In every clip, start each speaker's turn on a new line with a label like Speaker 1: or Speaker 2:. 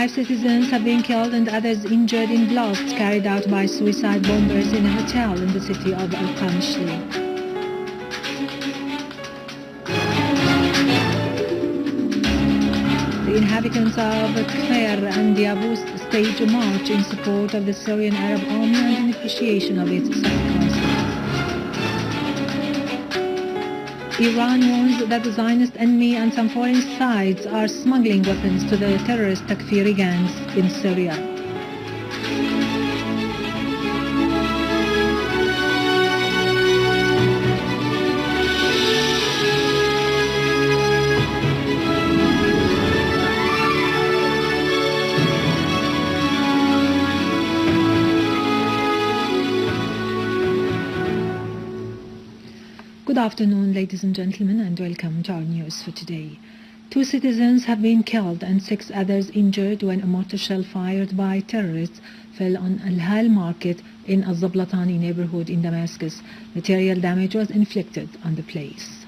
Speaker 1: 5 citizens have been killed and others injured in blasts carried out by suicide bombers in a hotel in the city of Al-Qamishli. The inhabitants of Kfir and Yabus staged a march in support of the Syrian Arab Army and in appreciation of its sacrifices. Iran warns that the Zionist enemy and some foreign sides are smuggling weapons to the terrorist Takfiri gangs in Syria. Good afternoon, ladies and gentlemen, and welcome to our news for today. 2 citizens have been killed and 6 others injured when a mortar shell fired by terrorists fell on Al-Hal market in Al-Zablatani neighborhood in Damascus. Material damage was inflicted on the place.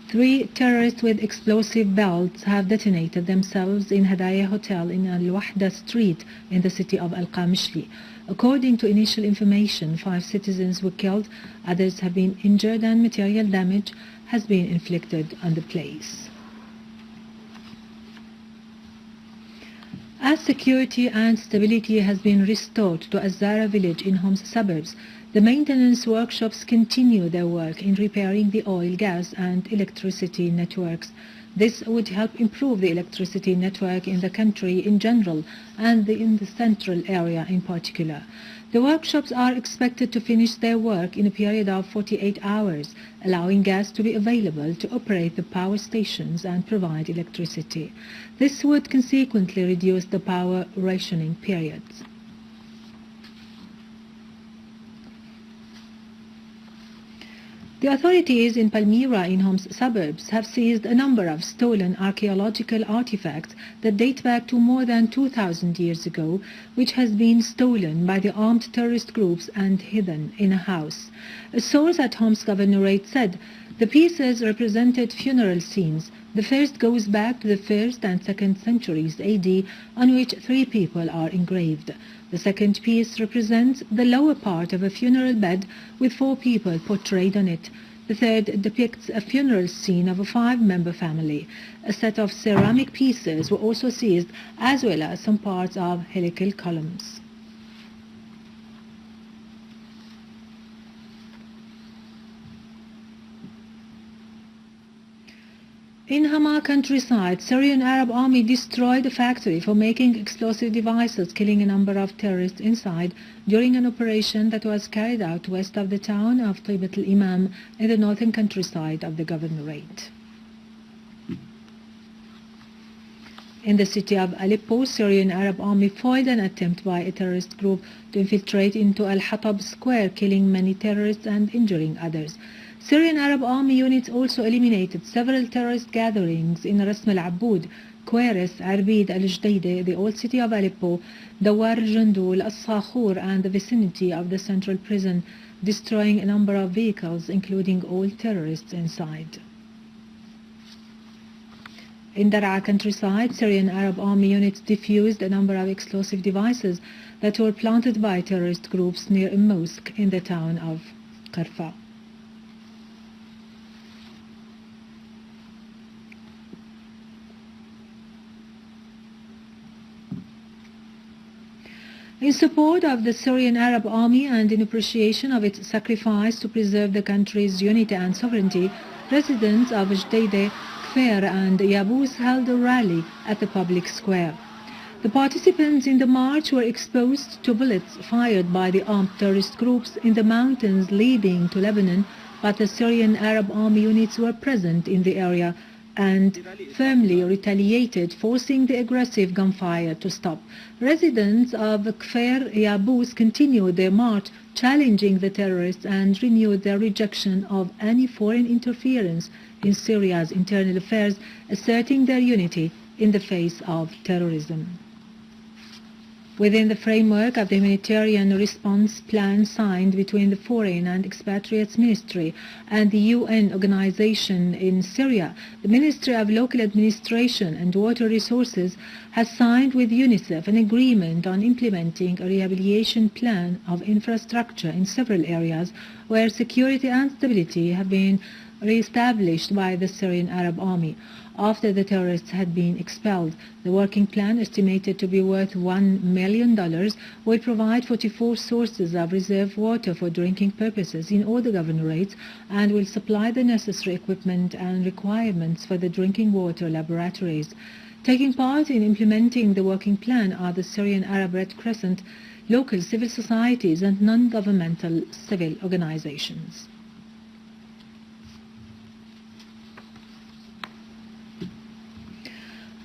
Speaker 1: 3 terrorists with explosive belts have detonated themselves in Hadaya Hotel in Al-Wahda Street in the city of Al-Qamishli. According to initial information, 5 citizens were killed, others have been injured and material damage has been inflicted on the place. As security and stability has been restored to Azara village in Homs suburbs, the maintenance workshops continue their work in repairing the oil, gas and electricity networks. This would help improve the electricity network in the country in general and in the central area in particular. The workshops are expected to finish their work in a period of 48 hours, allowing gas to be available to operate the power stations and provide electricity. This would consequently reduce the power rationing periods. The authorities in Palmyra in Homs suburbs have seized a number of stolen archeological artifacts that date back to more than 2,000 years ago, which has been stolen by the armed terrorist groups and hidden in a house. A source at Homs Governorate said the pieces represented funeral scenes. The first goes back to the 1st and 2nd centuries AD, on which 3 people are engraved. The second piece represents the lower part of a funeral bed with 4 people portrayed on it. The third depicts a funeral scene of a 5-member family. A set of ceramic pieces were also seized, as well as some parts of helical columns. In Hama countryside, Syrian Arab Army destroyed a factory for making explosive devices, killing a number of terrorists inside during an operation that was carried out west of the town of Taybat al-Imam in the northern countryside of the governorate. In the city of Aleppo, Syrian Arab Army foiled an attempt by a terrorist group to infiltrate into Al-Hatab Square, killing many terrorists and injuring others. Syrian Arab Army units also eliminated several terrorist gatherings in Rasm al-Aboud, Kweres, Arbid, Al-Jdeide, the old city of Aleppo, Dawar al-Jandul, As-Sakhur and the vicinity of the central prison, destroying a number of vehicles, including all terrorists inside. In Daraa countryside, Syrian Arab Army units defused a number of explosive devices that were planted by terrorist groups near a mosque in the town of Qarfa. In support of the Syrian Arab Army and in appreciation of its sacrifice to preserve the country's unity and sovereignty, residents of Jdeide, Kfir and Yabus held a rally at the public square. The participants in the march were exposed to bullets fired by the armed terrorist groups in the mountains leading to Lebanon, but the Syrian Arab Army units were present in the area and firmly retaliated, forcing the aggressive gunfire to stop. Residents of Kfir Yabus continued their march, challenging the terrorists and renewed their rejection of any foreign interference in Syria's internal affairs, asserting their unity in the face of terrorism. within the framework of the humanitarian response plan signed between the Foreign and Expatriates Ministry and the UN organization in Syria. The Ministry of Local Administration and Water Resources has signed with UNICEF an agreement on implementing a rehabilitation plan of infrastructure in several areas where security and stability have been re-established by the Syrian Arab Army after the terrorists had been expelled. The working plan, estimated to be worth $1 million, will provide 44 sources of reserve water for drinking purposes in all the governorates and will supply the necessary equipment and requirements for the drinking water laboratories. Taking part in implementing the working plan are the Syrian Arab Red Crescent, local civil societies and non-governmental civil organizations.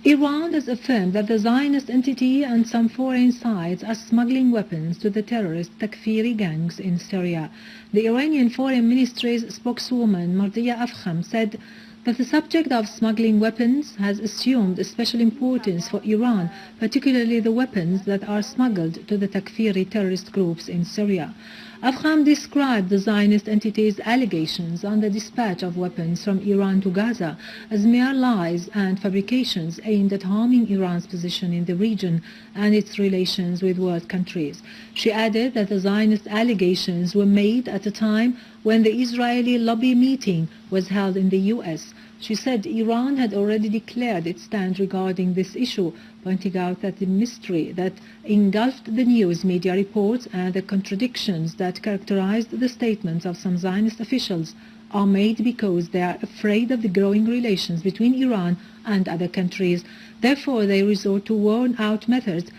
Speaker 1: Iran has affirmed that the Zionist entity and some foreign sides are smuggling weapons to the terrorist Takfiri gangs in Syria. The Iranian Foreign Ministry's spokeswoman Mardiya Afkham said that the subject of smuggling weapons has assumed a special importance for Iran, particularly the weapons that are smuggled to the Takfiri terrorist groups in Syria. Afkham described the Zionist entity's allegations on the dispatch of weapons from Iran to Gaza as mere lies and fabrications aimed at harming Iran's position in the region and its relations with world countries. She added that the Zionist allegations were made at a time when the Israeli lobby meeting was held in the U.S. She said Iran had already declared its stand regarding this issue, pointing out that the mystery that engulfed the news media reports and the contradictions that characterized the statements of some Zionist officials are made because they are afraid of the growing relations between Iran and other countries. Therefore, they resort to worn-out methods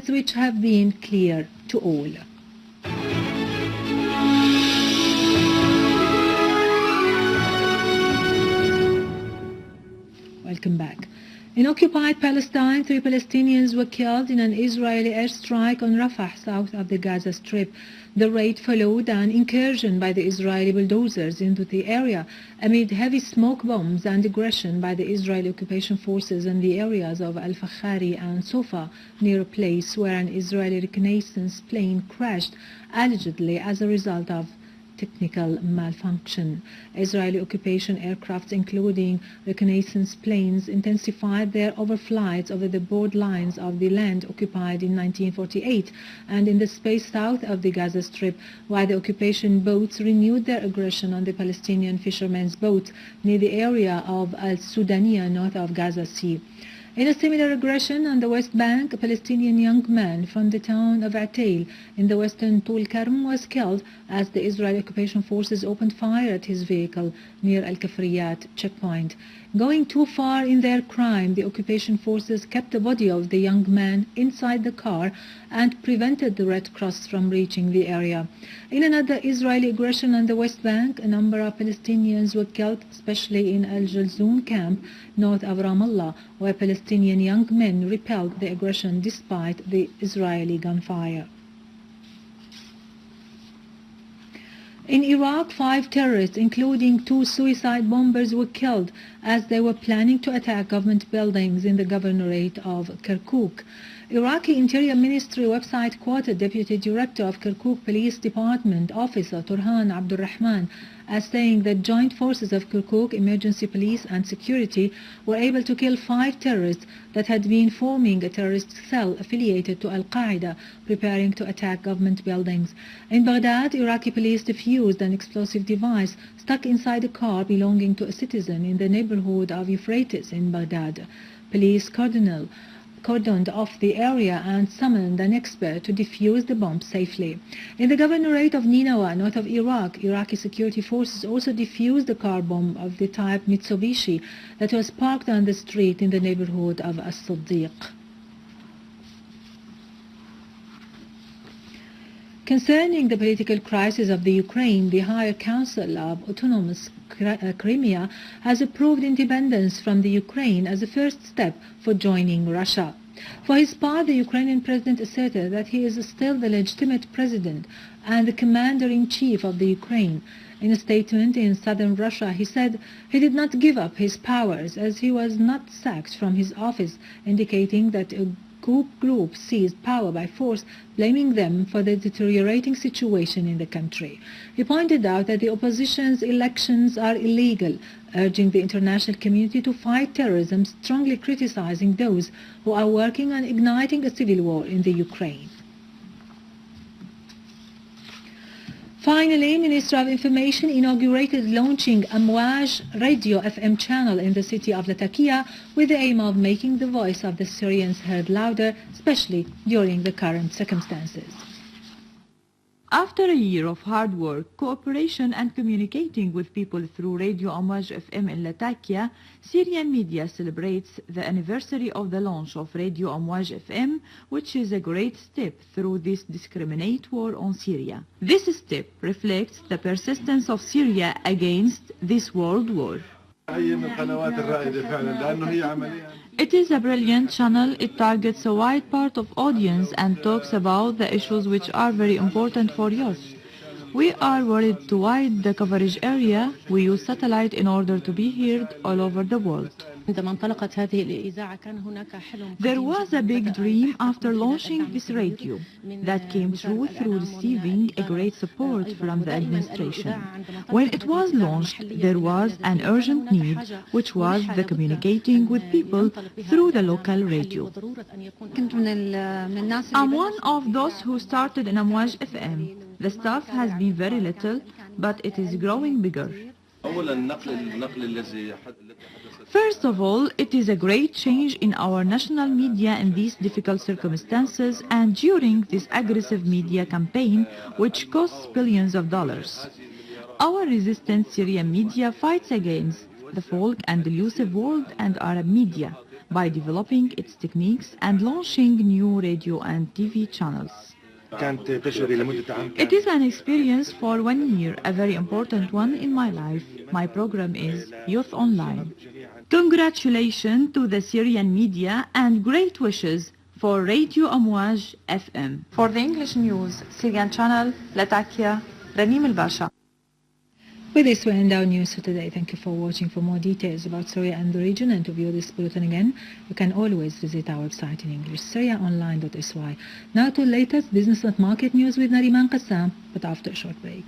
Speaker 1: which have been clear to all. Welcome back. In occupied Palestine, 3 Palestinians were killed in an Israeli airstrike on Rafah, south of the Gaza Strip. The raid followed an incursion by the Israeli bulldozers into the area amid heavy smoke bombs and aggression by the Israeli occupation forces in the areas of Al-Fakhari and Sofa, near a place where an Israeli reconnaissance plane crashed, allegedly as a result of technical malfunction. Israeli occupation aircrafts, including reconnaissance planes, intensified their overflights over the borderlines of the land occupied in 1948 and in the space south of the Gaza Strip, while the occupation boats renewed their aggression on the Palestinian fishermen's boats near the area of Al-Sudaniya north of Gaza Sea. In a similar aggression on the West Bank, a Palestinian young man from the town of Atail in the western Tul Karm was killed as the Israeli occupation forces opened fire at his vehicle near Al-Kafriyat checkpoint. Going too far in their crime, the occupation forces kept the body of the young man inside the car and prevented the Red Cross from reaching the area. In another Israeli aggression on the West Bank, a number of Palestinians were killed, especially in Al-Jalzoun camp north of Ramallah, where Palestinian young men repelled the aggression despite the Israeli gunfire. In Iraq, 5 terrorists, including 2 suicide bombers, were killed as they were planning to attack government buildings in the governorate of Kirkuk. Iraqi Interior Ministry website quoted Deputy Director of Kirkuk Police Department Officer Turhan Abdurrahman as saying that joint forces of Kirkuk, emergency police and security were able to kill 5 terrorists that had been forming a terrorist cell affiliated to Al-Qaeda, preparing to attack government buildings. In Baghdad, Iraqi police defused an explosive device stuck inside a car belonging to a citizen in the neighborhood of Euphrates in Baghdad. Police cordoned off the area and summoned an expert to defuse the bomb safely. In the governorate of Ninawa, north of Iraq, Iraqi security forces also defused a car bomb of the type Mitsubishi that was parked on the street in the neighborhood of As-Siddiq. Concerning the political crisis of the Ukraine, the Higher Council of Autonomous Crimea has approved independence from the Ukraine as a first step for joining Russia. For his part, the Ukrainian president asserted that he is still the legitimate president and the commander-in-chief of the Ukraine. In a statement in southern Russia, he said he did not give up his powers as he was not sacked from his office, indicating that a group seized power by force, blaming them for the deteriorating situation in the country. He pointed out that the opposition's elections are illegal, urging the international community to fight terrorism, strongly criticizing those who are working on igniting a civil war in the Ukraine. Finally, Ministry of Information inaugurated launching Amwaj radio FM channel in the city of Latakia with the aim of making the voice of the Syrians heard louder, especially during the current circumstances.
Speaker 2: After a year of hard work, cooperation and communicating with people through Radio Amwaj FM in Latakia, Syrian media celebrates the anniversary of the launch of Radio Amwaj FM, which is a great step through this discriminate war on Syria. This step reflects the persistence of Syria against this world war. It is a brilliant channel. It targets a wide part of audience and talks about the issues which are very important for youth. We are worried to widen the coverage area. We use satellite in order to be heard all over the world. There was a big dream after launching this radio that came true through receiving a great support from the administration. When it was launched, there was an urgent need, which was the communicating with people through the local radio. I'm one of those who started in Amwaj FM. The staff has been very little, but it is growing bigger. First of all, it is a great change in our national media in these difficult circumstances and during this aggressive media campaign which costs billions of dollars. Our resistant Syrian media fights against the folk and delusive world and Arab media by developing its techniques and launching new radio and TV channels. It is an experience for 1 year, a very important one in my life. My program is Youth Online. Congratulations to the Syrian media and great wishes for Radio Amwaj FM. For the English news, Syrian channel, Latakia, Ranim al-Basha.
Speaker 1: With this, we end our news for today. Thank you for watching. For more details about Syria and the region and to view this bulletin again, you can always visit our website in English, syriaonline.sy. Now to latest business and market news with Nariman Qassam, but after a short break.